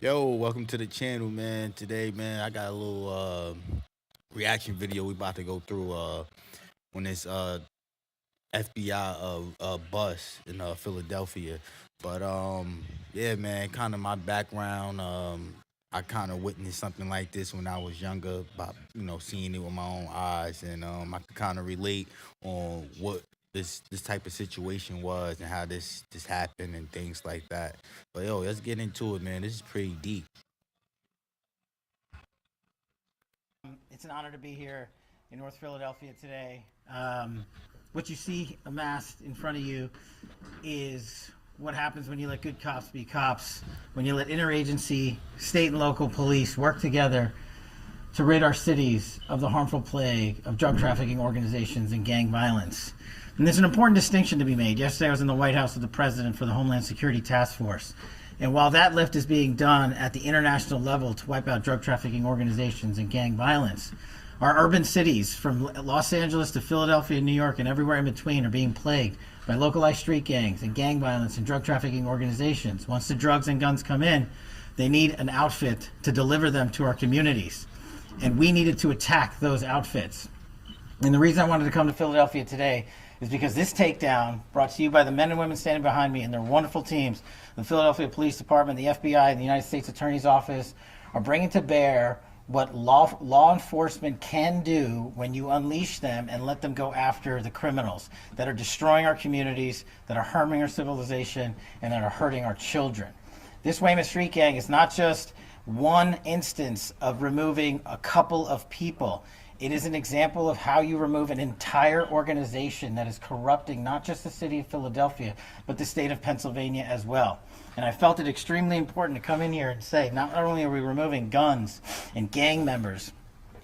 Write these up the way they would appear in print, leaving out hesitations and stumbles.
Yo, welcome to the channel, man. Today, man, I got a little reaction video we about to go through when this FBI bus in Philadelphia. But yeah, man, kind of my background. I kind of witnessed something like this when I was younger, about seeing it with my own eyes, and I could kind of relate on what this type of situation was and how this happened and things like that. But yo, let's get into it, man. This is pretty deep. It's an honor to be here in North Philadelphia today. What you see amassed in front of you is what happens when you let good cops be cops, when you let interagency, state and local police work together to rid our cities of the harmful plague of drug trafficking organizations and gang violence. And there's an important distinction to be made. Yesterday I was in the White House with the President for the Homeland Security Task Force. And while that lift is being done at the international level to wipe out drug trafficking organizations and gang violence, our urban cities from Los Angeles to Philadelphia, New York, and everywhere in between are being plagued by localized street gangs and gang violence and drug trafficking organizations. Once the drugs and guns come in, they need an outfit to deliver them to our communities. And we needed to attack those outfits. And the reason I wanted to come to Philadelphia today is because this takedown, brought to you by the men and women standing behind me and their wonderful teams, the Philadelphia Police Department, the FBI, and the United States Attorney's Office, are bringing to bear what law enforcement can do when you unleash them and let them go after the criminals that are destroying our communities, that are harming our civilization, and that are hurting our children. This Weymouth Street Gang is not just one instance of removing a couple of people. It is an example of how you remove an entire organization that is corrupting not just the city of Philadelphia, but the state of Pennsylvania as well. And I felt it extremely important to come in here and say, not only are we removing guns and gang members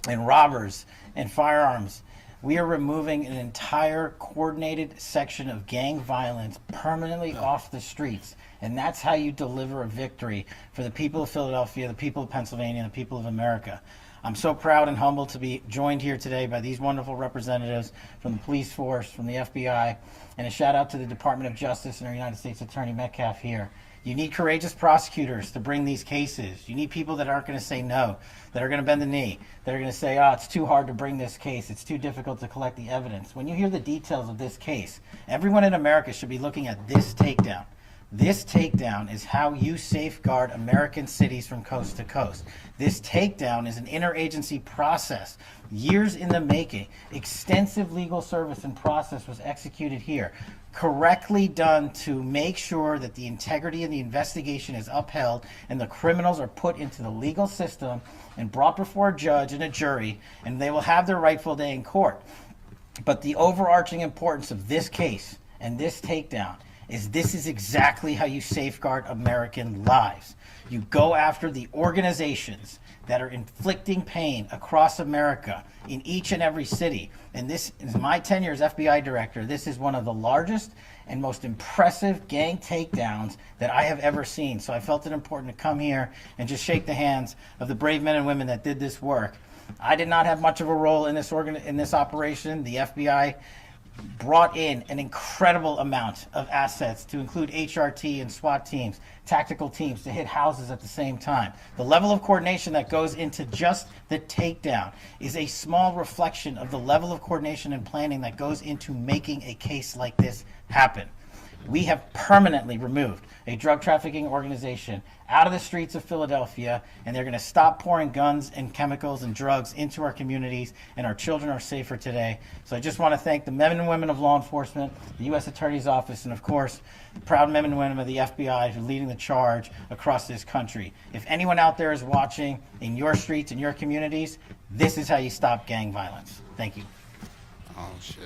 and robbers and firearms, we are removing an entire coordinated section of gang violence permanently off the streets. And that's how you deliver a victory for the people of Philadelphia, the people of Pennsylvania, and the people of America. I'm so proud and humbled to be joined here today by these wonderful representatives from the police force, from the FBI, and a shout out to the Department of Justice and our United States Attorney Metcalf here. You need courageous prosecutors to bring these cases. You need people that aren't going to say no, that are going to bend the knee, that are going to say, oh, it's too hard to bring this case. It's too difficult to collect the evidence. When you hear the details of this case, everyone in America should be looking at this takedown. This takedown is how you safeguard American cities from coast to coast. This takedown is an interagency process, years in the making. Extensive legal service and process was executed here, correctly done to make sure that the integrity of the investigation is upheld and the criminals are put into the legal system and brought before a judge and a jury, and they will have their rightful day in court. But the overarching importance of this case and this takedown is this is exactly how you safeguard American lives. You go after the organizations that are inflicting pain across America in each and every city. And this is my tenure as FBI director. This is one of the largest and most impressive gang takedowns that I have ever seen. So I felt it important to come here and just shake the hands of the brave men and women that did this work. I did not have much of a role in this operation. The FBI brought in an incredible amount of assets to include HRT and SWAT teams, tactical teams to hit houses at the same time. The level of coordination that goes into just the takedown is a small reflection of the level of coordination and planning that goes into making a case like this happen. We have permanently removed a drug trafficking organization out of the streets of Philadelphia, and they're going to stop pouring guns and chemicals and drugs into our communities, and our children are safer today. So I just want to thank the men and women of law enforcement, the U.S. Attorney's Office, and of course, the proud men and women of the FBI for leading the charge across this country. If anyone out there is watching in your streets and your communities, this is how you stop gang violence. Thank you. Oh shit.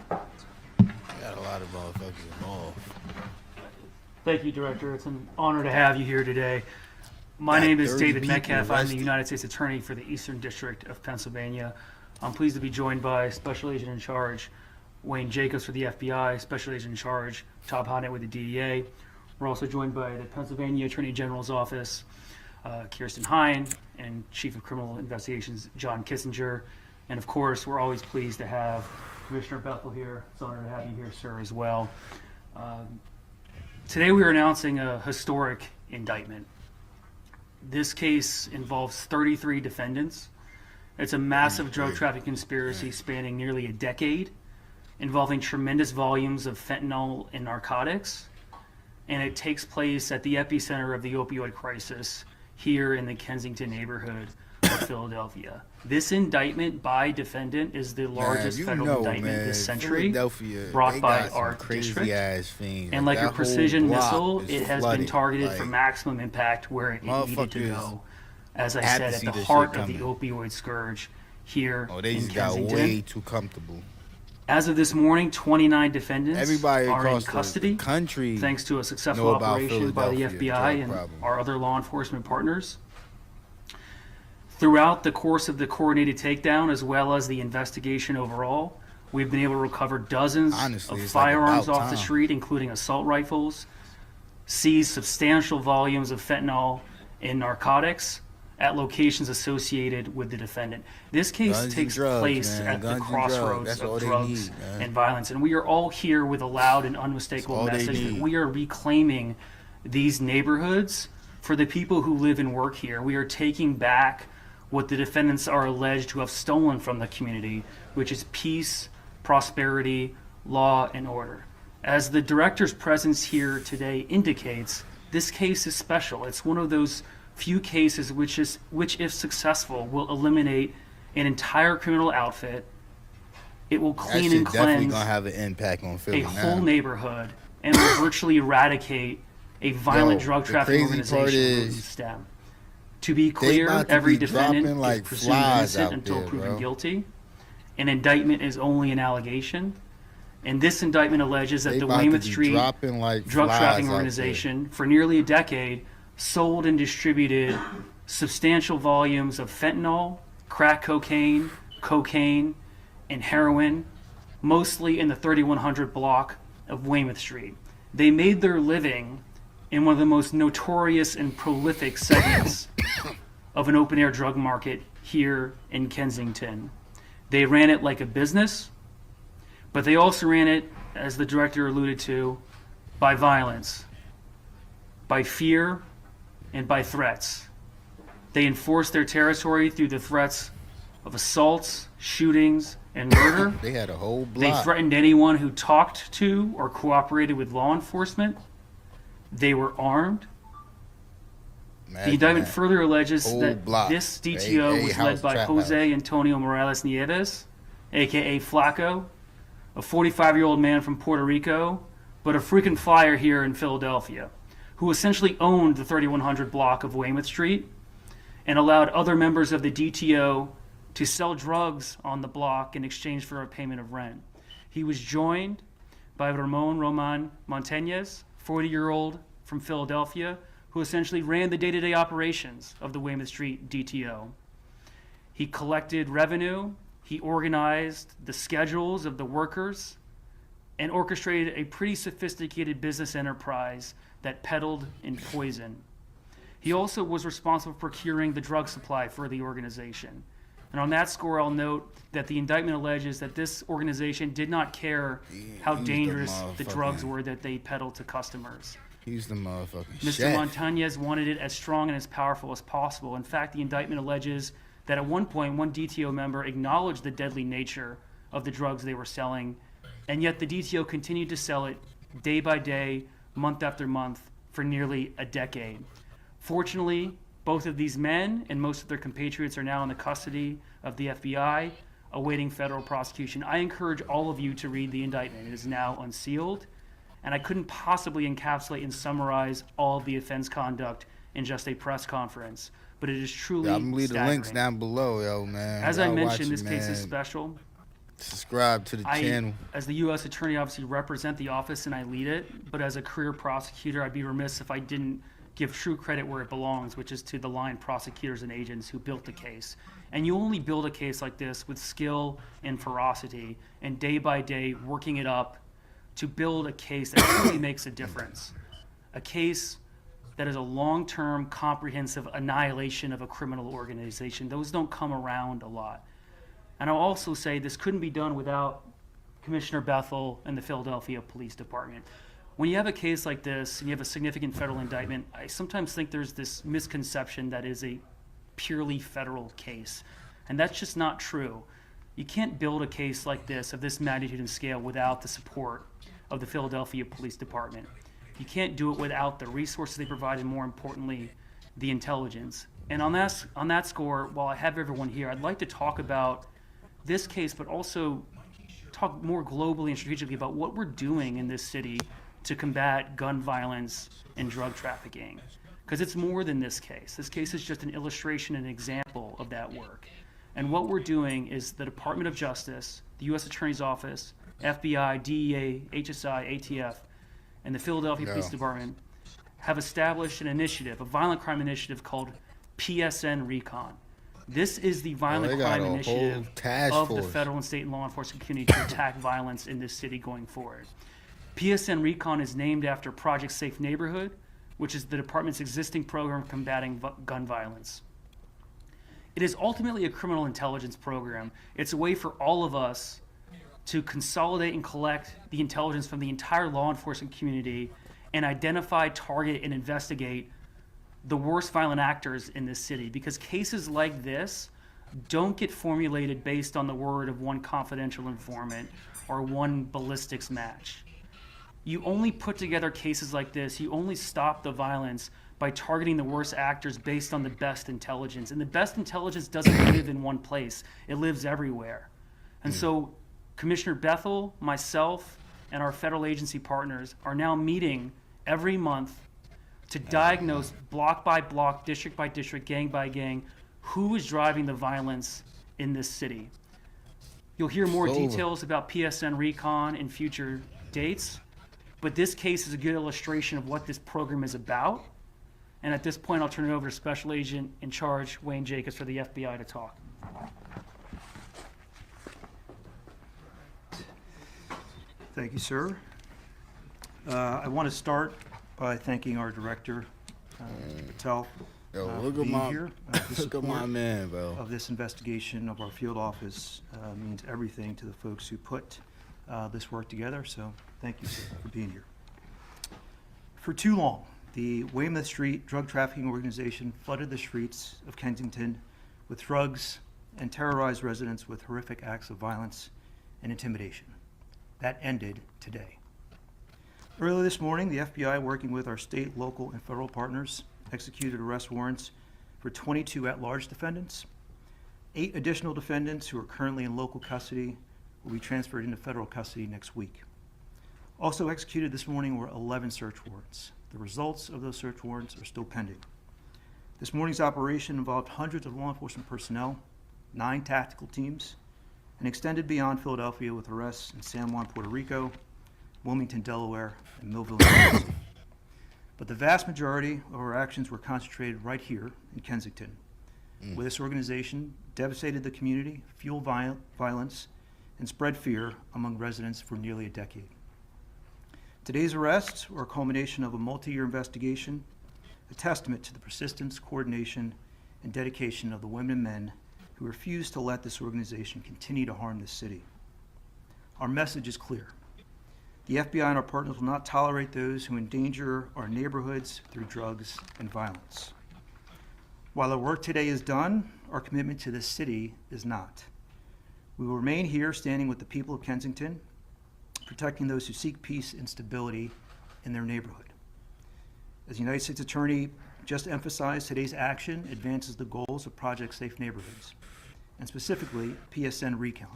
Got a lot of motherfuckers involved. Thank you, Director. It's an honor to have you here today. My name is David Metcalf. I'm the United States Attorney for the Eastern District of Pennsylvania. I'm pleased to be joined by Special Agent in Charge Wayne Jacobs for the FBI, Special Agent in Charge Todd Honnett with the DEA. We're also joined by the Pennsylvania Attorney General's Office, Kirsten Hine, and Chief of Criminal Investigations John Kissinger. And of course, we're always pleased to have Commissioner Bethel here. It's an honor to have you here, sir, as well. Today we are announcing a historic indictment. This case involves 33 defendants. It's a massive drug trafficking conspiracy spanning nearly a decade, involving tremendous volumes of fentanyl and narcotics, and it takes place at the epicenter of the opioid crisis here in the Kensington neighborhood of Philadelphia. This indictment by defendant is the largest federal indictment this century brought by our district. And like a precision missile, it has been targeted for maximum impact where it needed to go. As I said, at the heart of the opioid scourge here in Kensington. Got way too comfortable. As of this morning, 29 defendants Everybody are in across custody, the country thanks to a successful operation by the FBI and problem. our other law enforcement partners. Throughout the course of the coordinated takedown, as well as the investigation overall, we've been able to recover dozens of firearms off the street, including assault rifles, seize substantial volumes of fentanyl and narcotics at locations associated with the defendant. This case takes place at the crossroads of drugs and violence, and we are all here with a loud and unmistakable message that we are reclaiming these neighborhoods for the people who live and work here. We are taking back what the defendants are alleged to have stolen from the community, which is peace, prosperity, law, and order. As the director's presence here today indicates, this case is special. It's one of those few cases which, if successful, will eliminate an entire criminal outfit. It will clean and cleanse gonna have an impact on Philly a whole neighborhood and will virtually eradicate a violent drug trafficking organization from STEM. To be clear, every defendant is presumed innocent until proven guilty. An indictment is only an allegation. And this indictment alleges that the Weymouth Street drug trafficking organization, for nearly a decade, sold and distributed substantial volumes of fentanyl, crack cocaine, and heroin, mostly in the 3100 block of Weymouth Street. They made their living in one of the most notorious and prolific segments of an open-air drug market here in Kensington. They ran it like a business, but they also ran it, as the director alluded to, by violence, by fear, and by threats. They enforced their territory through the threats of assaults, shootings, and murder. They had a whole block. They threatened anyone who talked to or cooperated with law enforcement. They were armed. The indictment further alleges that this DTO was led by Jose Antonio Morales Nieves, a.k.a. Flaco, a 45-year-old man from Puerto Rico, but a frequent flyer here in Philadelphia, who essentially owned the 3100 block of Weymouth Street and allowed other members of the DTO to sell drugs on the block in exchange for a payment of rent. He was joined by Roman Montañez, 40-year-old from Philadelphia, who essentially ran the day-to-day operations of the Weymouth Street DTO. He collected revenue, he organized the schedules of the workers, and orchestrated a pretty sophisticated business enterprise that peddled in poison. He also was responsible for procuring the drug supply for the organization. And on that score, I'll note that the indictment alleges that this organization did not care how dangerous the drugs were that they peddled to customers. He's the motherfucking Mr. chef. Montañez wanted it as strong and as powerful as possible. In fact, the indictment alleges that at one point, one DTO member acknowledged the deadly nature of the drugs they were selling, and yet the DTO continued to sell it day by day, month after month, for nearly a decade. Fortunately, both of these men and most of their compatriots are now in the custody of the FBI, awaiting federal prosecution. I encourage all of you to read the indictment. It is now unsealed, and I couldn't possibly encapsulate and summarize all of the offense conduct in just a press conference, but it is truly I'm gonna leave the links staggering. down below, yo, man. As I Y'all mentioned, watch this it, case is man. special. Subscribe to the channel. As the U.S. Attorney, obviously represent the office and I lead it, but as a career prosecutor, I'd be remiss if I didn't give true credit where it belongs, which is to the line prosecutors and agents who built the case. And you only build a case like this with skill and ferocity, and day by day working it up to build a case that really makes a difference. A case that is a long-term, comprehensive annihilation of a criminal organization. Those don't come around a lot. And I'll also say this couldn't be done without Commissioner Bethel and the Philadelphia Police Department. when you have a case like this and you have a significant federal indictment, I sometimes think there's this misconception that is a purely federal case. And that's just not true. You can't build a case like this of this magnitude and scale without the support of the Philadelphia Police Department. You can't do it without the resources they provide, and more importantly, the intelligence. And on that score, while I have everyone here, I'd like to talk about this case, but also talk more globally and strategically about what we're doing in this city to combat gun violence and drug trafficking. Because it's more than this case. This case is just an illustration and example of that work. And what we're doing is the Department of Justice, the U.S. Attorney's Office, FBI, DEA, HSI, ATF, and the Philadelphia Police Department have established an initiative, a violent crime initiative called PSN Recon. This is the violent crime initiative of the federal and state and law enforcement community to attack violence in this city going forward. PSN Recon is named after Project Safe Neighborhood, which is the department's existing program combating gun violence. It is ultimately a criminal intelligence program. It's a way for all of us to consolidate and collect the intelligence from the entire law enforcement community and identify, target, and investigate the worst violent actors in this city. Because cases like this don't get formulated based on the word of one confidential informant or one ballistics match. You only put together cases like this, you only stop the violence by targeting the worst actors based on the best intelligence. And the best intelligence doesn't live in one place, it lives everywhere. And so Commissioner Bethel, myself, and our federal agency partners are now meeting every month to diagnose block by block, district by district, gang by gang, who is driving the violence in this city. You'll hear more details about PSN Recon in future dates, but this case is a good illustration of what this program is about. And at this point, I'll turn it over to Special Agent in Charge, Wayne Jacobs, for the FBI to talk. Thank you, sir. I want to start by thanking our director, Patel, Look for at being my, here. The look at my support man, bro. of this investigation of our field office means everything to the folks who put this work together. So thank you, sir, for being here. For too long, the Weymouth Street drug trafficking organization flooded the streets of Kensington with drugs and terrorized residents with horrific acts of violence and intimidation. That ended today. Earlier this morning, the FBI, working with our state, local, and federal partners, executed arrest warrants for 22 at-large defendants. 8 additional defendants who are currently in local custody will be transferred into federal custody next week. Also executed this morning were 11 search warrants. The results of those search warrants are still pending. This morning's operation involved hundreds of law enforcement personnel, 9 tactical teams, and extended beyond Philadelphia with arrests in San Juan, Puerto Rico, Wilmington, Delaware, and Millville, New Jersey. But the vast majority of our actions were concentrated right here in Kensington, where this organization devastated the community, fueled violence, and spread fear among residents for nearly a decade. Today's arrests are a culmination of a multi-year investigation, a testament to the persistence, coordination, and dedication of the women and men who refuse to let this organization continue to harm this city. Our message is clear. The FBI and our partners will not tolerate those who endanger our neighborhoods through drugs and violence. While our work today is done, our commitment to this city is not. We will remain here standing with the people of Kensington, protecting those who seek peace and stability in their neighborhood. As the United States Attorney just emphasized, today's action advances the goals of Project Safe Neighborhoods, and specifically PSN Recon,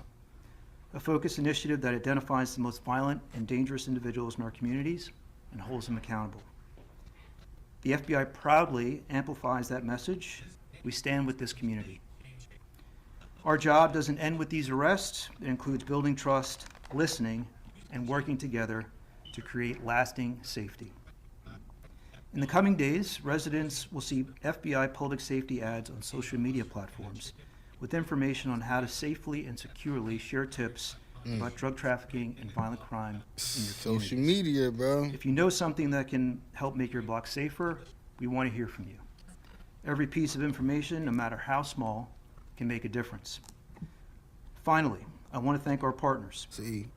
a focused initiative that identifies the most violent and dangerous individuals in our communities and holds them accountable. The FBI proudly amplifies that message. We stand with this community. Our job doesn't end with these arrests. It includes building trust, listening, and working together to create lasting safety. In the coming days, residents will see FBI public safety ads on social media platforms with information on how to safely and securely share tips about drug trafficking and violent crime in your Social communities. media, bro. If you know something that can help make your block safer, we want to hear from you. Every piece of information, no matter how small, can make a difference. Finally, I want to thank our partners. See,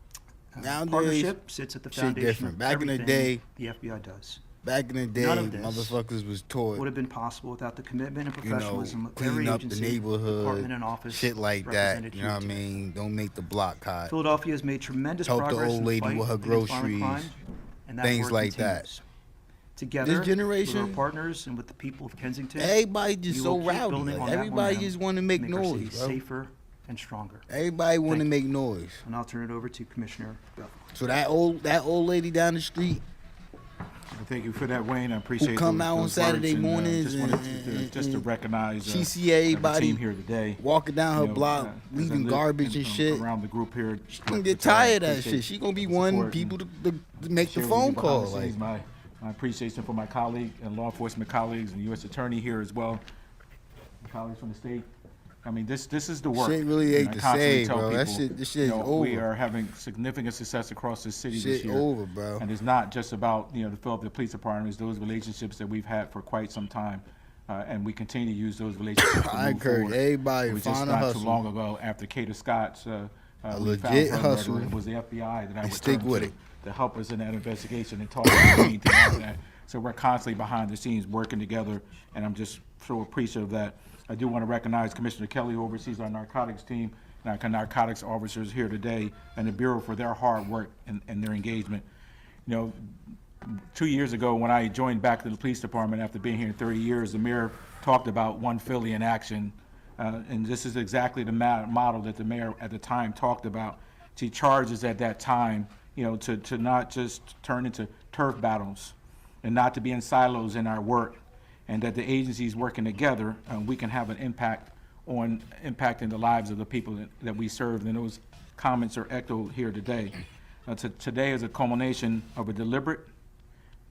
Nowadays, Partnership sits at the shit foundation different. of Back in the everything day- the FBI does. Back in the day, None of this motherfuckers was taught, Would have been possible without the commitment and you know, professionalism of clean every up the agency, neighborhood, department, and office shit like that. represented You know here what I today. mean? Don't make the block hot. Philadelphia has made tremendous Help the progress old in the lady fight with her against violent crime, groceries, and that things work like that. continues. Together, with generation- our partners and with the people of Kensington, Everybody just we so will keep rowdy. building Like, on that everybody momentum just want to make to our city noise, bro. safer and stronger. Everybody want to Thank make noise. And I'll turn it over to Commissioner Bell. So that old lady down the street Well, thank you for that, Wayne. I appreciate come those- out on those Saturday words, and, mornings just wanted and- just to recognize she see the everybody team here today. walking down her You know, block, as I leaving live garbage and shit. around the group here. She gonna get tired of that shit. She gonna be one people to make the share with phone you behind call. the Like, scenes my appreciation for my colleague and law enforcement colleagues and U.S. Attorney here as well, colleagues from the state. I mean, this is the work. Shit really ain't And I the constantly same, tell bro. That people, shit- this shit you is know, We over. are having significant success across the city this shit year. over, bro. And it's not just about, the Philadelphia Police Department, it's those relationships that we've had for quite some time. And we continue to use those relationships to I move encourage forward. everybody It to was just find a not hustle. too long ago after Kata Scott's we found legit her hustle. murderer. It was the FBI that I And would stick turn with to it. to help us in that investigation and talk about anything after that. So we're constantly behind the scenes working together, and I'm just so appreciative of that. I do want to recognize Commissioner Kelly, who oversees our narcotics team, and our narcotics officers here today, and the Bureau for their hard work and their engagement. 2 years ago, when I joined back to the police department after being here 30 years, the mayor talked about One Philly in action. And this is exactly the model that the mayor at the time talked about. She charged us at that time, to not just turn into turf battles and not to be in silos in our work, and that the agencies working together, we can have an impact on impacting the lives of the people that we serve. And those comments are echoed here today. Today is a culmination of a deliberate,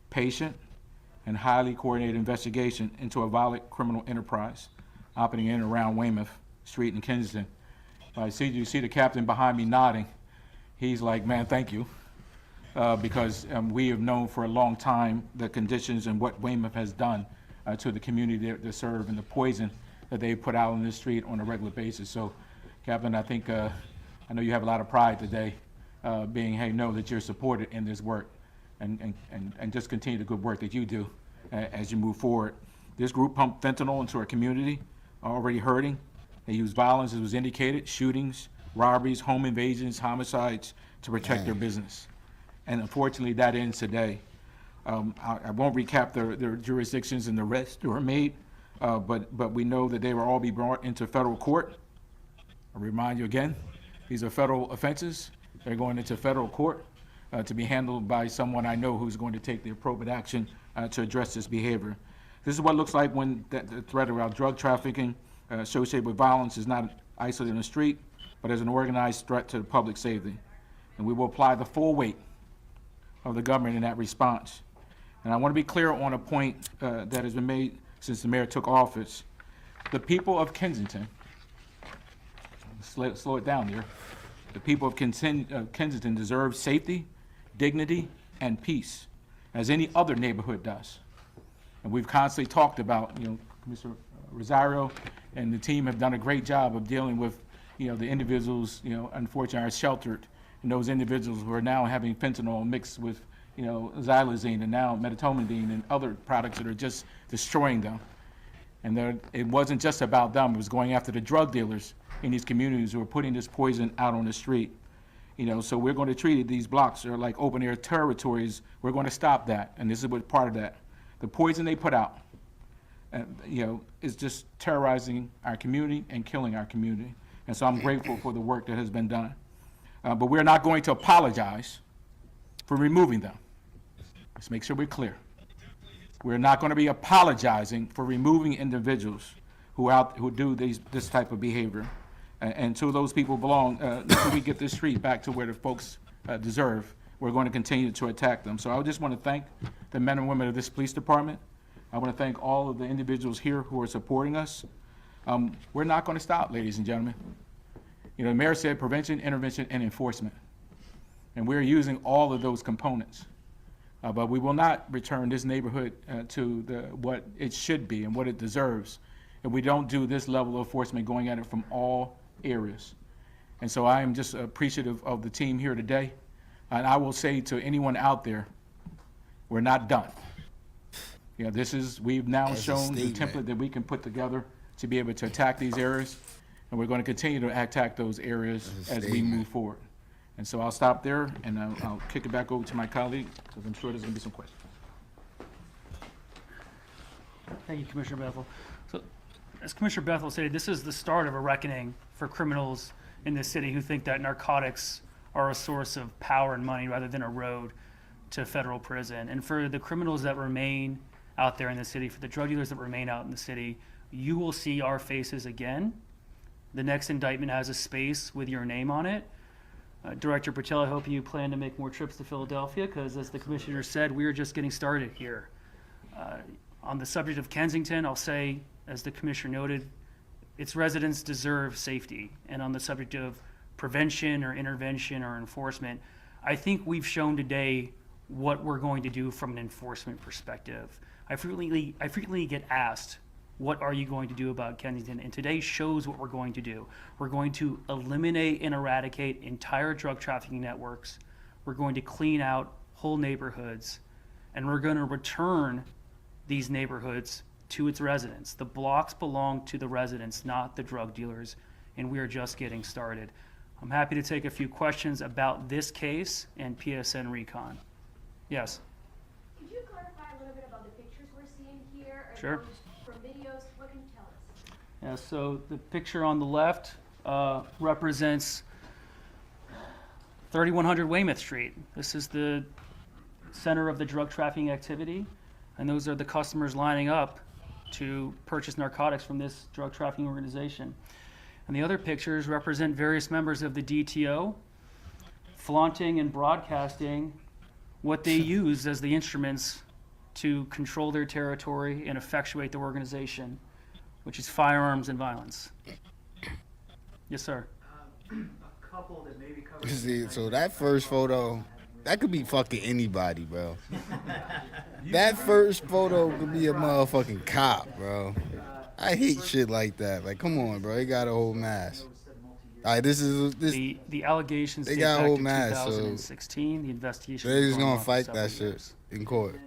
patient, and highly coordinated investigation into a violent criminal enterprise operating in and around Weymouth Street in Kensington. You see the captain behind me nodding. He's like, man, thank you. Because we have known for a long time the conditions and what Weymouth has done to the community they serve and the poison that they put out on the street on a regular basis. So, Captain, I think, I know you have a lot of pride today, know that you're supported in this work and just continue the good work that you do as you move forward. This group pumped fentanyl into our community, already hurting. They used violence, as was indicated, shootings, robberies, home invasions, homicides to protect their business. And unfortunately, that ends today. I won't recap their jurisdictions and the arrests that were made, but we know that they will all be brought into federal court. I remind you again, these are federal offenses. They're going into federal court to be handled by someone I know who's going to take the appropriate action to address this behavior. This is what it looks like when the threat around drug trafficking associated with violence is not isolated in the street, but as an organized threat to the public safety. And we will apply the full weight of the government in that response. And I want to be clear on a point that has been made since the mayor took office. The people of Kensington, slow it down there, the people of Kensington deserve safety, dignity, and peace, as any other neighborhood does. And we've constantly talked about, Commissioner Rosario and the team have done a great job of dealing with, the individuals, unfortunately are sheltered, and those individuals who are now having fentanyl mixed with, xylazine and now medetomidine and other products that are just destroying them. And it wasn't just about them, it was going after the drug dealers in these communities who are putting this poison out on the street. So we're going to treat these blocks are like open air territories. We're going to stop that, and this is what part of that. The poison they put out, is just terrorizing our community and killing our community. And so I'm grateful for the work that has been done. But we're not going to apologize for removing them. Let's make sure we're clear. We're not going to be apologizing for removing individuals who do this type of behavior. And to those people belong, until we get this street back to where the folks deserve, we're going to continue to attack them. So I just want to thank the men and women of this police department. I want to thank all of the individuals here who are supporting us. We're not going to stop, ladies and gentlemen. The mayor said prevention, intervention, and enforcement. And we're using all of those components. But we will not return this neighborhood to what it should be and what it deserves if we don't do this level of enforcement going at it from all areas. And so I am just appreciative of the team here today. And I will say to anyone out there, we're not done. You know, we've now That's a shown the statement. template that we can put together to be able to attack these areas, and we're going to continue to attack those areas That's a as we statement. move forward. And so I'll stop there, and I'll kick it back over to my colleague, because I'm sure there's going to be some questions. Thank you, Commissioner Bethel. So, as Commissioner Bethel stated, this is the start of a reckoning for criminals in this city who think that narcotics are a source of power and money rather than a road to federal prison. And for the criminals that remain out there in the city, for the drug dealers that remain out in the city, you will see our faces again. The next indictment has a space with your name on it. Director Patel, I hope you plan to make more trips to Philadelphia, because as the commissioner said, we are just getting started here. On the subject of Kensington, I'll say, as the commissioner noted, its residents deserve safety. And on the subject of prevention or intervention or enforcement, I think we've shown today what we're going to do from an enforcement perspective. I frequently get asked, what are you going to do about Kensington? And today shows what we're going to do. We're going to eliminate and eradicate entire drug trafficking networks. We're going to clean out whole neighborhoods. And we're going to return these neighborhoods to its residents. The blocks belong to the residents, not the drug dealers, and we are just getting started. I'm happy to take a few questions about this case and PSN Recon. Yes? Could you clarify a little bit about the pictures we're seeing here? Are Sure. those from videos? What can you tell us? Yeah, so the picture on the left represents 3100 Weymouth Street. This is the center of the drug trafficking activity, and those are the customers lining up to purchase narcotics from this drug trafficking organization. And the other pictures represent various members of the DTO flaunting and broadcasting what they use as the instruments to control their territory and effectuate their organization, which is firearms and violence. Yes, sir. A couple that maybe cover. See, so that first photo, that could be fucking anybody, bro. That first photo could be a motherfucking cop, bro. I hate shit like that. Like, come on, bro. They got a whole mask. All right, this. The allegations They date got a back whole to mass, so 2016. The investigation. They was just going gonna on for fight several that shit years. in court.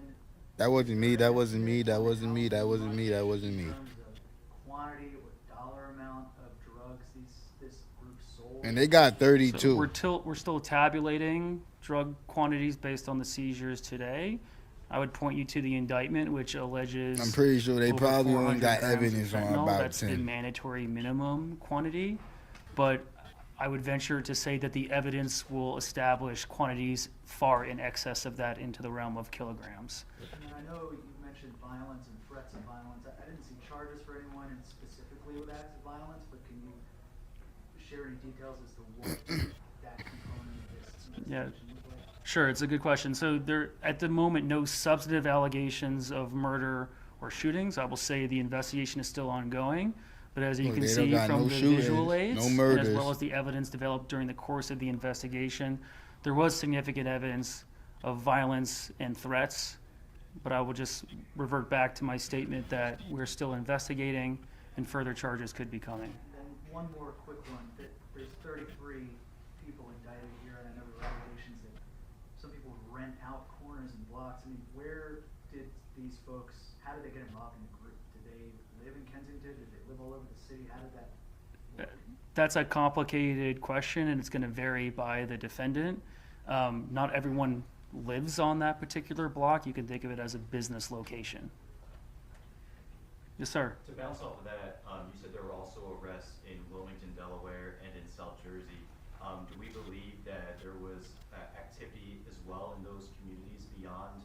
That wasn't me. That wasn't me. That wasn't me. That wasn't me. That wasn't me. In terms of quantity or dollar amount of drugs this group sold. And they got So 32. we're still tabulating drug quantities based on the seizures today. I would point you to the indictment, which alleges. I'm pretty sure they over probably only 400 got grams of evidence on fentanyl. about That's the 10. mandatory minimum quantity, but I would venture to say that the evidence will establish quantities far in excess of that into the realm of kilograms. And I know you mentioned violence and threats of violence. I didn't see charges for anyone and specifically with acts of violence, but can you share any details as to what that component of this Yeah. investigation looked like? Sure, it's a good question. So there, at the moment, no substantive allegations of murder or shootings. I will say the investigation is still ongoing, but as you Look, can they don't see got from no the shootings, visual no aids, and as murders. well as the evidence developed during the course of the investigation, there was significant evidence of violence and threats. But I will just revert back to my statement that we're still investigating and further charges could be coming. And then one more quick one. There's 33 people indicted here, and I know there are allegations that some people would rent out corners and blocks. I mean, where did these folks, how did they get involved in the group? Did they live in Kensington? Did they live all over the city? How did that work? That's a complicated question, and it's going to vary by the defendant. Not everyone lives on that particular block. You can think of it as a business location. Yes, sir. To bounce off of that, you said there were also arrests in Wilmington, Delaware, and in South Jersey. Do we believe that there was activity as well in those communities beyond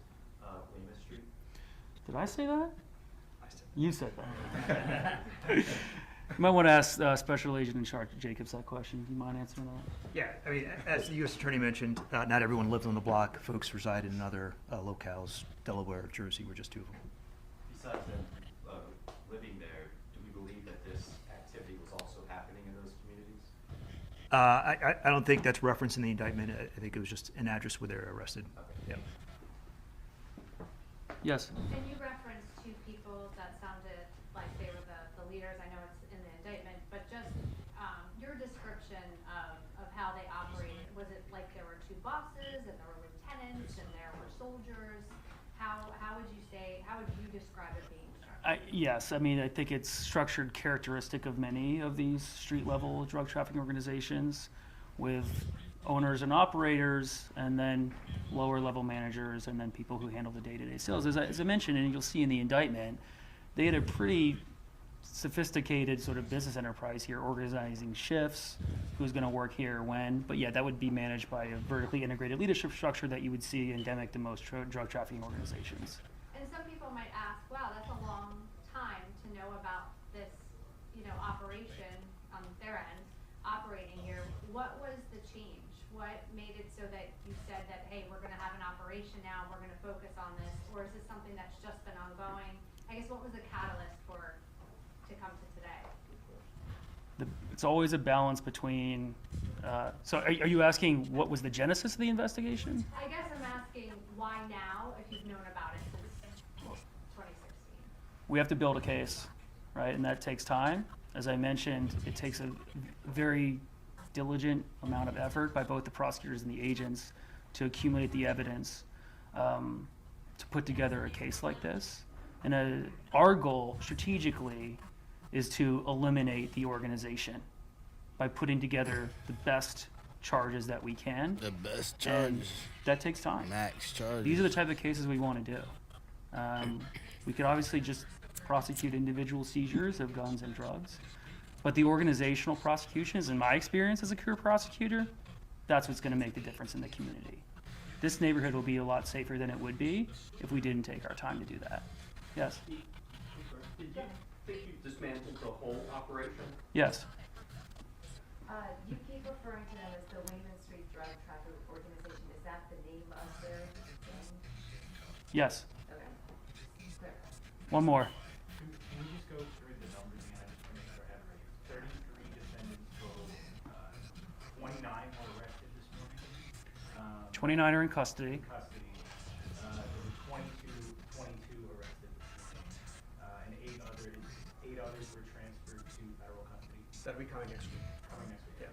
Weymouth Street? Did I say that? You said that. You might want to ask Special Agent in charge, Jacobs, that question. Do you mind answering that? Yeah, I mean, as the U.S. Attorney mentioned, not everyone lived on the block. Folks reside in other locales. Delaware, Jersey were just two of them. Besides them living there, do we believe that this activity was also happening in those communities? I don't think that's referenced in the indictment. I think it was just an address where they were arrested. Okay. Yeah. Yes. And you referenced two people that sounded like they were the leaders. I know it's in the indictment, but just your description of how they operated. Was it like there were two bosses and there were lieutenants and there were soldiers. How would you describe it being structured? Yes, I mean, I think it's structured characteristic of many of these street-level drug trafficking organizations with owners and operators, and then lower-level managers, and then people who handle the day-to-day sales. As I mentioned, and you'll see in the indictment, they had a pretty sophisticated sort of business enterprise here, organizing shifts, who's going to work here, when. But yeah, that would be managed by a vertically integrated leadership structure that you would see endemic to most drug trafficking organizations. And some people might ask, wow, that's a long time to know about this, operation on their end, operating here. What was the change? What made it so that you said that, hey, we're going to have an operation now, we're going to focus on this, or is this something that's just been ongoing? I guess what was the catalyst to come to today? It's always a balance between, so are you asking what was the genesis of the investigation? I guess I'm asking why now, if you've known about it since 2016? We have to build a case, right? And that takes time. As I mentioned, it takes a very diligent amount of effort by both the prosecutors and the agents to accumulate the evidence to put together a case like this. And our goal strategically is to eliminate the organization by putting together the best charges that we can. The best And charges. that takes time. Max charges. These are the type of cases we want to do. We could obviously just prosecute individual seizures of guns and drugs, but the organizational prosecutions, in my experience as a career prosecutor, that's what's going to make the difference in the community. This neighborhood will be a lot safer than it would be if we didn't take our time to do that. Yes? Did you think you dismantled the whole operation? Yes. You keep referring to them as the Wayman Street Drug Trafficking Organization. Is that the name of their thing? Yes. Okay. Clear. One more. Can we just go through the numbers again? I just want to make sure I have it right. 33 defendants total, 29 were arrested this morning. 29 are in custody. Custody. There were 22 arrested this morning. And 8 others were transferred to federal custody. That'll be coming next week. Coming next week.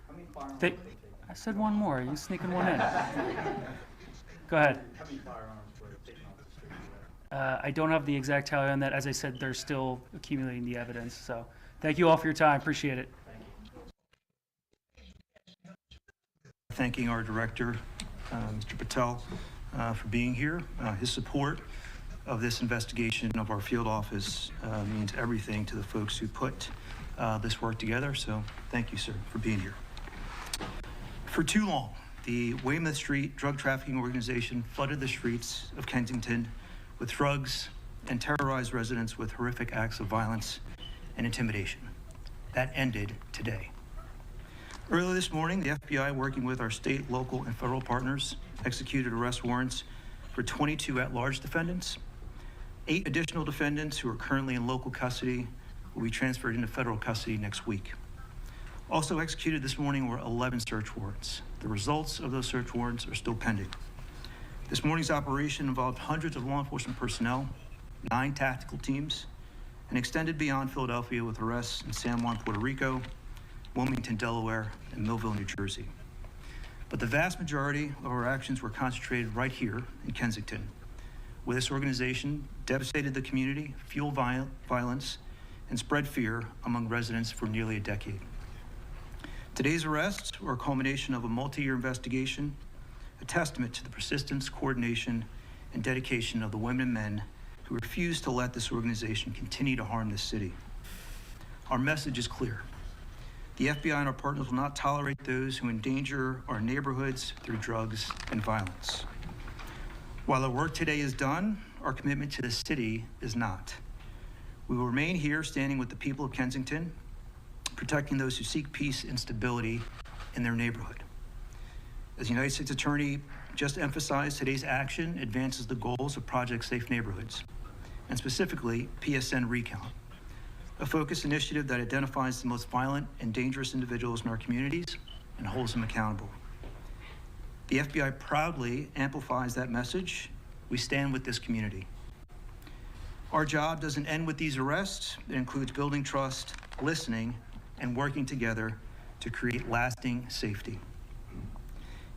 How many firearms They, were they taken? I said one more. Are you sneaking one in? Go ahead. How many firearms were taken off the street? I don't have the exact tally on that. As I said, they're still accumulating the evidence. So thank you all for your time. Appreciate it. Thanking our director, Mr. Patel, for being here. His support of this investigation of our field office means everything to the folks who put this work together. So thank you, sir, for being here. For too long, the Weymouth Street drug trafficking organization flooded the streets of Kensington with drugs and terrorized residents with horrific acts of violence and intimidation. That ended today. Earlier this morning, the FBI, working with our state, local, and federal partners, executed arrest warrants for 22 at-large defendants. 8 additional defendants who are currently in local custody will be transferred into federal custody next week. Also executed this morning were 11 search warrants. The results of those search warrants are still pending. This morning's operation involved hundreds of law enforcement personnel, 9 tactical teams, and extended beyond Philadelphia with arrests in San Juan, Puerto Rico, Wilmington, Delaware, and Millville, New Jersey. But the vast majority of our actions were concentrated right here in Kensington, where this organization devastated the community, fueled violence, and spread fear among residents for nearly a decade. Today's arrests were a culmination of a multi-year investigation, a testament to the persistence, coordination, and dedication of the women and men who refused to let this organization continue to harm this city. Our message is clear. The FBI and our partners will not tolerate those who endanger our neighborhoods through drugs and violence. While our work today is done, our commitment to the city is not. We will remain here standing with the people of Kensington, protecting those who seek peace and stability in their neighborhood. As United States Attorney just emphasized, today's action advances the goals of Project Safe Neighborhoods, and specifically PSN Recount, a focused initiative that identifies the most violent and dangerous individuals in our communities and holds them accountable. The FBI proudly amplifies that message. We stand with this community. Our job doesn't end with these arrests. It includes building trust, listening, and working together to create lasting safety.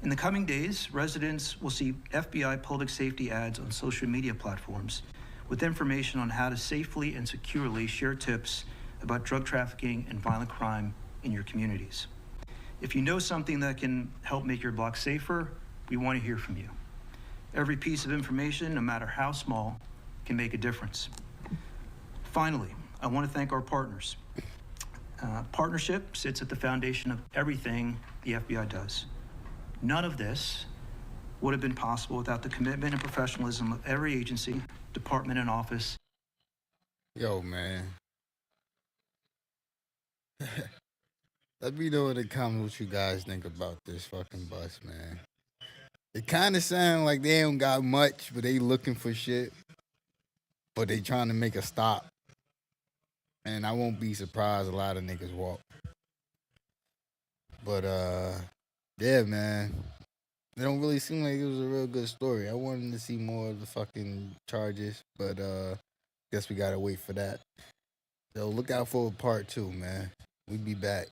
In the coming days, residents will see FBI public safety ads on social media platforms with information on how to safely and securely share tips about drug trafficking and violent crime in your communities. If you know something that can help make your block safer, we want to hear from you. Every piece of information, no matter how small, can make a difference. Finally, I want to thank our partners. Partnership sits at the foundation of everything the FBI does. None of this would have been possible without the commitment and professionalism of every agency, department, and office. Yo, man. Let me know in the comments what you guys think about this fucking bus, man. It kind of sound like they don't got much, but they looking for shit. But they trying to make a stop. And I won't be surprised a lot of niggas walk. But, yeah, man. It don't really seem like it was a real good story. I wanted to see more of the fucking charges, but, guess we gotta wait for that. So look out for a part 2, man. We be back.